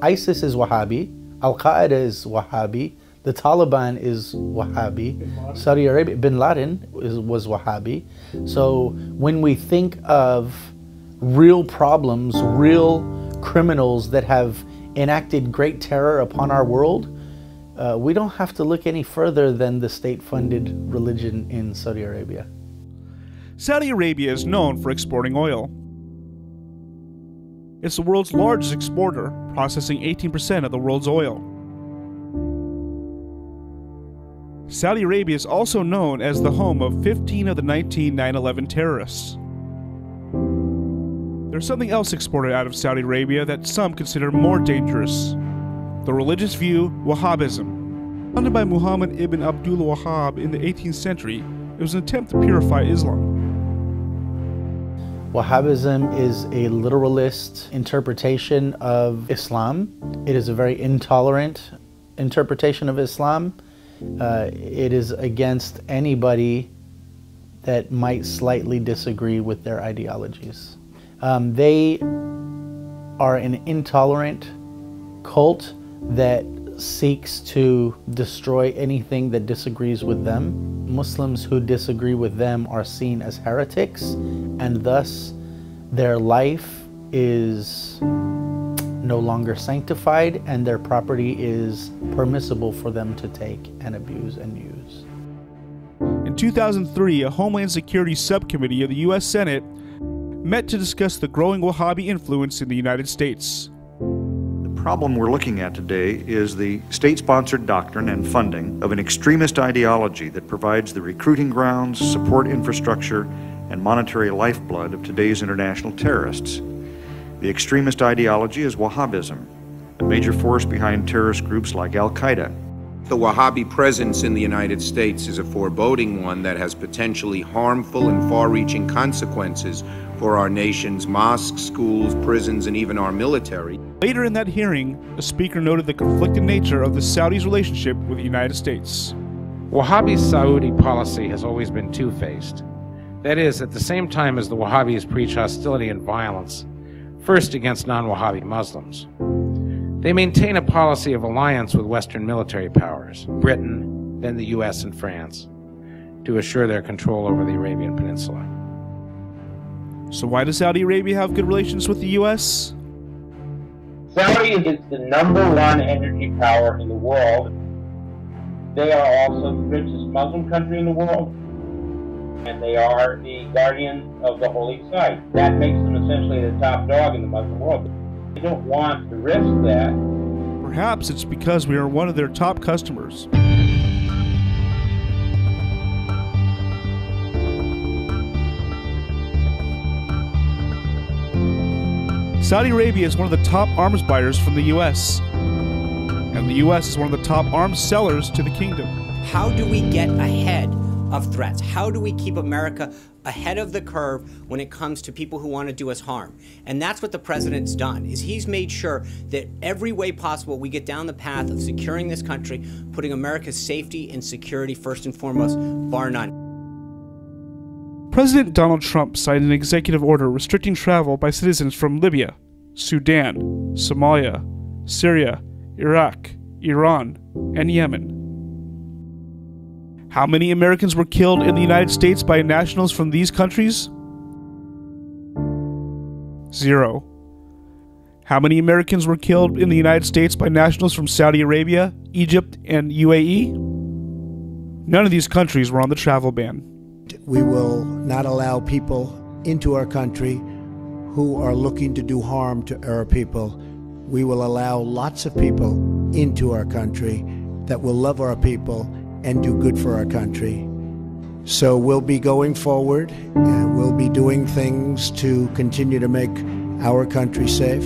ISIS is Wahhabi, Al-Qaeda is Wahhabi, the Taliban is Wahhabi, Saudi Arabia, Bin Laden was Wahhabi. So when we think of real problems, real criminals that have enacted great terror upon our world, we don't have to look any further than the state-funded religion in Saudi Arabia. Saudi Arabia is known for exporting oil. It's the world's largest exporter, processing 18% of the world's oil. Saudi Arabia is also known as the home of 15 of the 19 9/11 terrorists. There's something else exported out of Saudi Arabia that some consider more dangerous: the religious view, Wahhabism. Founded by Muhammad ibn Abdul Wahhab in the 18th century, it was an attempt to purify Islam. Wahhabism is a literalist interpretation of Islam. It is a very intolerant interpretation of Islam. It is against anybody that might slightly disagree with their ideologies. They are an intolerant cult that seeks to destroy anything that disagrees with them. Muslims who disagree with them are seen as heretics, and thus their life is no longer sanctified and their property is permissible for them to take and abuse and use. In 2003, a Homeland Security Subcommittee of the U.S. Senate met to discuss the growing Wahhabi influence in the United States. The problem we're looking at today is the state-sponsored doctrine and funding of an extremist ideology that provides the recruiting grounds, support infrastructure, and monetary lifeblood of today's international terrorists. The extremist ideology is Wahhabism, a major force behind terrorist groups like Al-Qaeda. The Wahhabi presence in the United States is a foreboding one that has potentially harmful and far-reaching consequences for our nation's mosques, schools, prisons, and even our military. Later in that hearing, a speaker noted the conflicted nature of the Saudis' relationship with the United States. Wahhabi Saudi policy has always been two-faced. That is, at the same time as the Wahhabis preach hostility and violence, first against non-Wahhabi Muslims, they maintain a policy of alliance with Western military powers, Britain, then the US and France, to assure their control over the Arabian Peninsula. So why does Saudi Arabia have good relations with the US? Saudi is the #1 energy power in the world. They are also the richest Muslim country in the world, and they are the guardian of the holy site. That makes them essentially the top dog in the Muslim world. They don't want to risk that. Perhaps it's because we are one of their top customers. Saudi Arabia is one of the top arms buyers from the US, and the US is one of the top arms sellers to the kingdom. How do we get ahead of threats? How do we keep America ahead of the curve when it comes to people who want to do us harm? And that's what the president's done, is he's made sure that every way possible we get down the path of securing this country, putting America's safety and security first and foremost, bar none. President Donald Trump signed an executive order restricting travel by citizens from Libya, Sudan, Somalia, Syria, Iraq, Iran, and Yemen. How many Americans were killed in the United States by nationals from these countries? 0. How many Americans were killed in the United States by nationals from Saudi Arabia, Egypt, and UAE? None of these countries were on the travel ban. We will not allow people into our country who are looking to do harm to our people. We will allow lots of people into our country that will love our people and do good for our country. So we'll be going forward and we'll be doing things to continue to make our country safe.